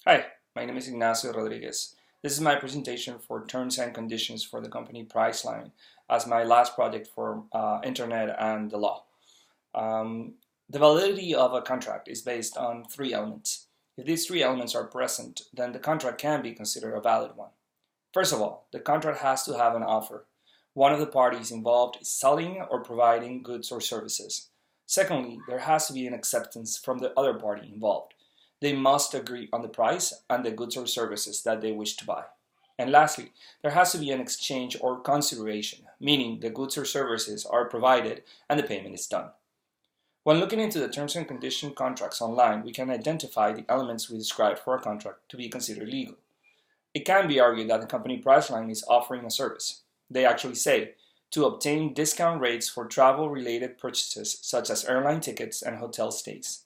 Hi, my name is Ignacio Rodriguez. This is my presentation for terms and conditions for the company Priceline as my last project for internet and the law. The validity of a contract is based on three elements. If these three elements are present, then the contract can be considered a valid one. First of all, the contract has to have an offer. One of the parties involved is selling or providing goods or services. Secondly, there has to be an acceptance from the other party involved. They must agree on the price and the goods or services that they wish to buy. And lastly, there has to be an exchange or consideration, meaning the goods or services are provided and the payment is done. When looking into the terms and condition contracts online, we can identify the elements we described for a contract to be considered legal. It can be argued that the company Priceline is offering a service. They actually say, to obtain discount rates for travel-related purchases such as airline tickets and hotel stays.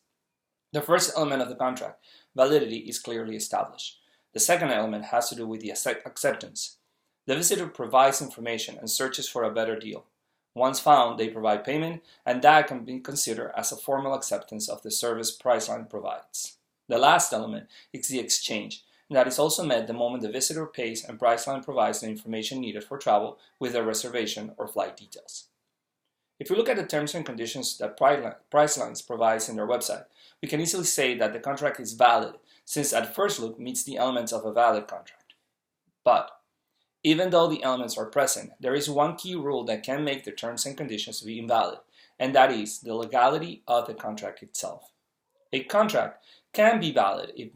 The first element of the contract, validity, is clearly established. The second element has to do with the acceptance. The visitor provides information and searches for a better deal. Once found, they provide payment, and that can be considered as a formal acceptance of the service Priceline provides. The last element is the exchange, and that is also met the moment the visitor pays and Priceline provides the information needed for travel with their reservation or flight details. If we look at the terms and conditions that Priceline provides in their website, we can easily say that the contract is valid, since at first look meets the elements of a valid contract. But, even though the elements are present, there is one key rule that can make the terms and conditions be invalid, and that is the legality of the contract itself. A contract can be valid if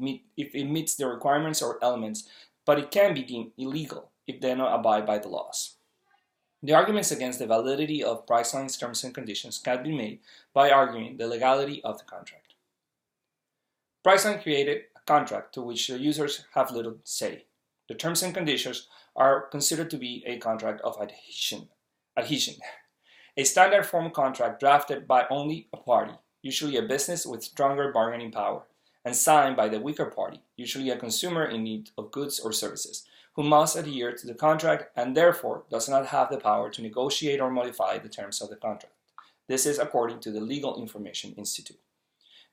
it meets the requirements or elements, but it can be deemed illegal if they do not abide by the laws. The arguments against the validity of Priceline's terms and conditions can be made by arguing the legality of the contract. Priceline created a contract to which the users have little say. The terms and conditions are considered to be a contract of adhesion, a standard form contract drafted by only a party, usually a business with stronger bargaining power, and signed by the weaker party, usually a consumer in need of goods or services, who must adhere to the contract and therefore does not have the power to negotiate or modify the terms of the contract. This is according to the Legal Information Institute.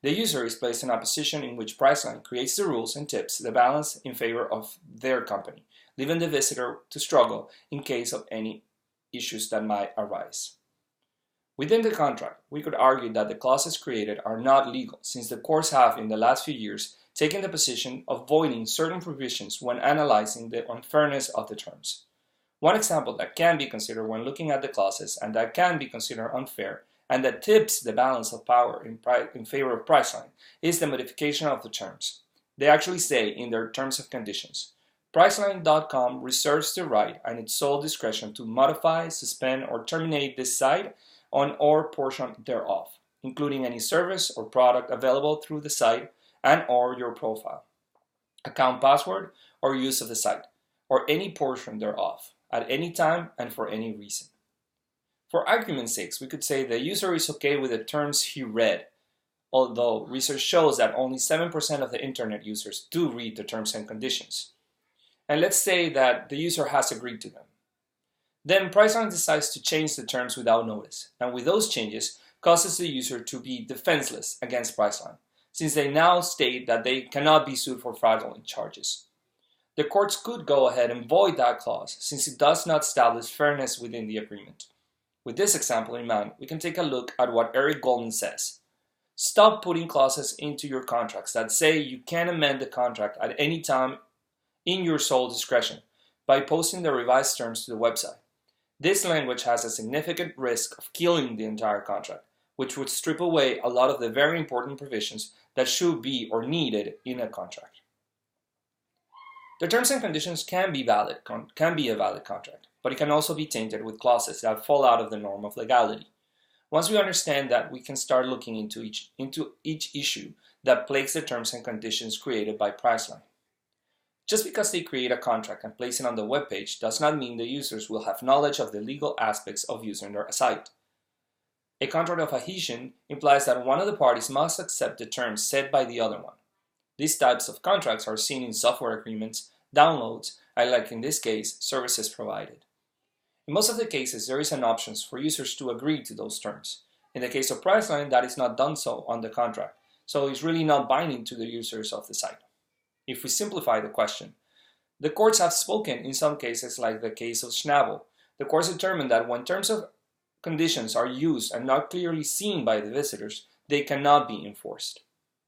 The user is placed in a position in which Priceline creates the rules and tips the balance in favor of their company, leaving the visitor to struggle in case of any issues that might arise. Within the contract, we could argue that the clauses created are not legal, since the courts have in the last few years taken the position of voiding certain provisions when analyzing the unfairness of the terms. One example that can be considered when looking at the clauses and that can be considered unfair and that tips the balance of power in favor of Priceline is the modification of the terms. They actually say in their terms and conditions, Priceline.com reserves the right and its sole discretion to modify, suspend, or terminate this site on or portion thereof, including any service or product available through the site and or your profile, account password, or use of the site, or any portion thereof, at any time and for any reason. For argument's sake, we could say the user is okay with the terms he read, although research shows that only 7% of the internet users do read the terms and conditions. And let's say that the user has agreed to them. Then Priceline decides to change the terms without notice, and with those changes, causes the user to be defenseless against Priceline, since they now state that they cannot be sued for fraudulent charges. The courts could go ahead and void that clause, since it does not establish fairness within the agreement. With this example in mind, we can take a look at what Eric Goldman says. Stop putting clauses into your contracts that say you can amend the contract at any time in your sole discretion by posting the revised terms to the website. This language has a significant risk of killing the entire contract, which would strip away a lot of the very important provisions that should be or needed in a contract. The terms and conditions can be a valid contract, but it can also be tainted with clauses that fall out of the norm of legality. Once we understand that, we can start looking into each issue that plagues the terms and conditions created by Priceline. Just because they create a contract and place it on the web page does not mean the users will have knowledge of the legal aspects of using their site. A contract of adhesion implies that one of the parties must accept the terms set by the other one. These types of contracts are seen in software agreements, downloads, and like in this case, services provided. In most of the cases, there is an option for users to agree to those terms. In the case of Priceline, that is not done so on the contract, so it's really not binding to the users of the site. If we simplify the question, the courts have spoken in some cases, like the case of Schnabel. The courts determined that when terms of conditions are used and not clearly seen by the visitors, they cannot be enforced.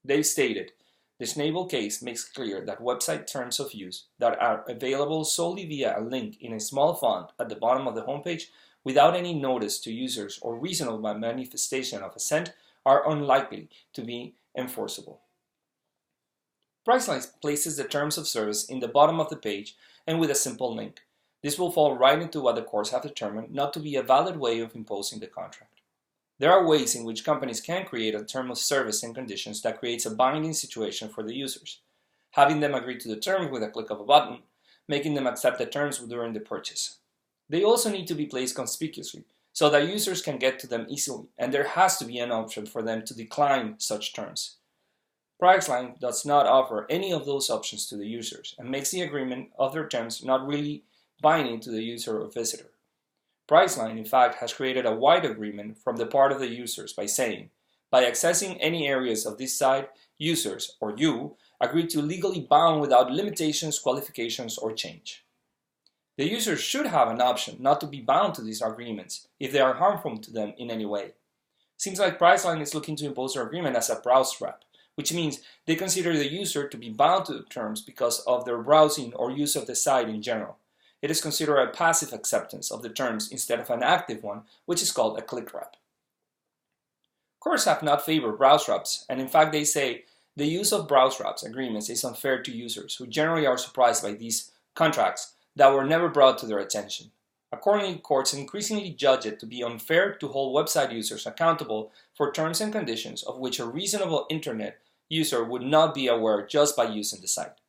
They stated, the Schnabel case makes clear that website terms of use that are available solely via a link in a small font at the bottom of the homepage without any notice to users or reasonable manifestation of assent are unlikely to be enforceable. Priceline places the terms of service in the bottom of the page and with a simple link. This will fall right into what the courts have determined not to be a valid way of imposing the contract. There are ways in which companies can create a term of service and conditions that creates a binding situation for the users, having them agree to the terms with a click of a button, making them accept the terms during the purchase. They also need to be placed conspicuously, so that users can get to them easily, and there has to be an option for them to decline such terms. Priceline does not offer any of those options to the users and makes the agreement of their terms not really binding to the user or visitor. Priceline, in fact, has created a wide agreement from the part of the users by saying, by accessing any areas of this site, users, or you, agree to legally bound without limitations, qualifications, or change. The users should have an option not to be bound to these agreements if they are harmful to them in any way. Seems like Priceline is looking to impose their agreement as a browse wrap, which means they consider the user to be bound to the terms because of their browsing or use of the site in general. It is considered a passive acceptance of the terms instead of an active one, which is called a click wrap. Courts have not favored browse wraps, and in fact they say the use of browse wraps agreements is unfair to users who generally are surprised by these contracts that were never brought to their attention. Accordingly, courts increasingly judge it to be unfair to hold website users accountable for terms and conditions of which a reasonable internet user would not be aware just by using the site.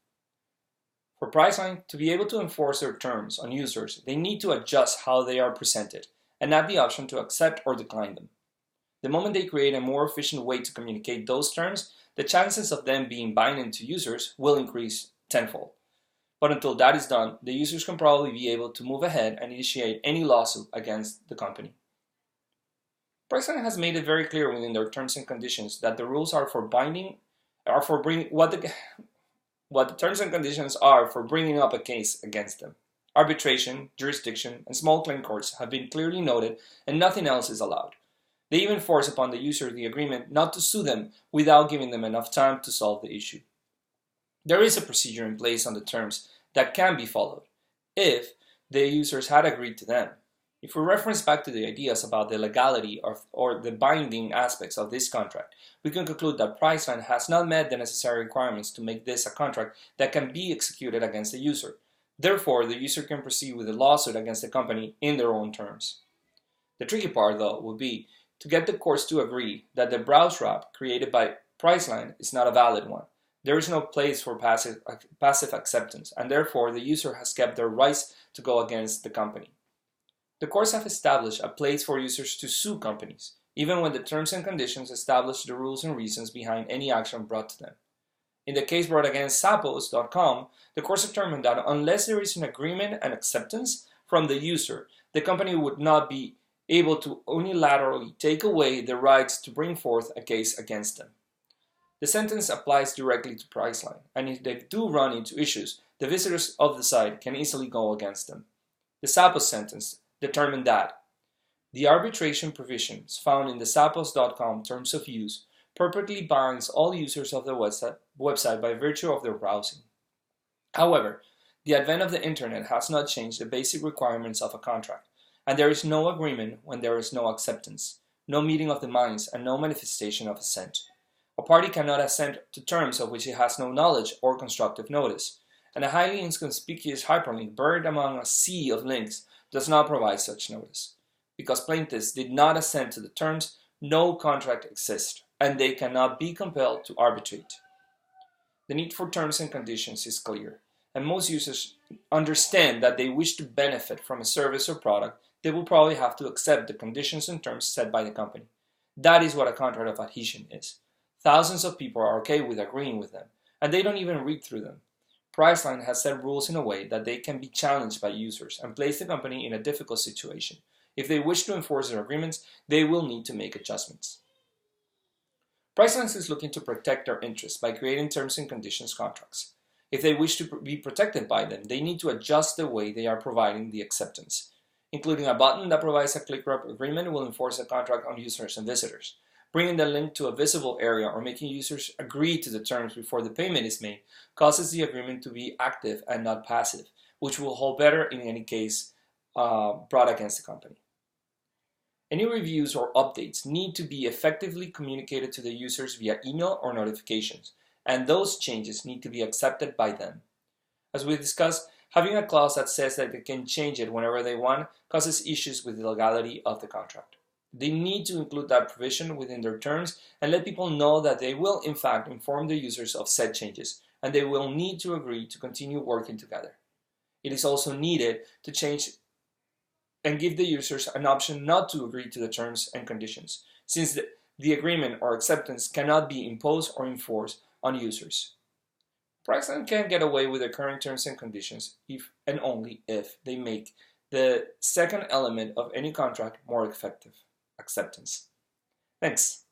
For Priceline to be able to enforce their terms on users, they need to adjust how they are presented and add the option to accept or decline them. The moment they create a more efficient way to communicate those terms, the chances of them being binding to users will increase tenfold. But until that is done, the users can probably be able to move ahead and initiate any lawsuit against the company. Priceline has made it very clear within their terms and conditions that the rules are for what the terms and conditions are for bringing up a case against them. Arbitration, jurisdiction, and small claim courts have been clearly noted, and nothing else is allowed. They even force upon the user the agreement not to sue them without giving them enough time to solve the issue. There is a procedure in place on the terms that can be followed, if the users had agreed to them. If we reference back to the ideas about the legality or the binding aspects of this contract, we can conclude that Priceline has not met the necessary requirements to make this a contract that can be executed against the user. Therefore, the user can proceed with a lawsuit against the company in their own terms. The tricky part, though, would be to get the courts to agree that the browse wrap created by Priceline is not a valid one. There is no place for passive acceptance, and therefore the user has kept their rights to go against the company. The courts have established a place for users to sue companies, even when the terms and conditions establish the rules and reasons behind any action brought to them. In the case brought against Zappos.com, the courts determined that unless there is an agreement and acceptance from the user, the company would not be able to unilaterally take away the rights to bring forth a case against them. The sentence applies directly to Priceline, and if they do run into issues, the visitors of the site can easily go against them. The Zappos sentence determined that the arbitration provisions found in the Zappos.com terms of use perfectly binds all users of the website by virtue of their browsing. However, the advent of the internet has not changed the basic requirements of a contract, and there is no agreement when there is no acceptance, no meeting of the minds, and no manifestation of assent. A party cannot assent to terms of which it has no knowledge or constructive notice, and a highly inconspicuous hyperlink buried among a sea of links does not provide such notice. Because plaintiffs did not assent to the terms, no contract exists, and they cannot be compelled to arbitrate. The need for terms and conditions is clear, and most users understand that they wish to benefit from a service or product, they will probably have to accept the conditions and terms set by the company. That is what a contract of adhesion is. Thousands of people are okay with agreeing with them, and they don't even read through them. Priceline has set rules in a way that they can be challenged by users and place the company in a difficult situation. If they wish to enforce their agreements, they will need to make adjustments. Priceline is looking to protect their interests by creating terms and conditions contracts. If they wish to be protected by them, they need to adjust the way they are providing the acceptance. Including a button that provides a click-wrap agreement will enforce the contract on users and visitors. Bringing the link to a visible area or making users agree to the terms before the payment is made causes the agreement to be active and not passive, which will hold better in any case brought against the company. Any reviews or updates need to be effectively communicated to the users via email or notifications, and those changes need to be accepted by them. As we discussed, having a clause that says that they can change it whenever they want causes issues with the legality of the contract. They need to include that provision within their terms and let people know that they will in fact inform the users of said changes, and they will need to agree to continue working together. It is also needed to change and give the users an option not to agree to the terms and conditions, since the agreement or acceptance cannot be imposed or enforced on users. Priceline can get away with the current terms and conditions if and only if they make the second element of any contract more effective: acceptance. Thanks.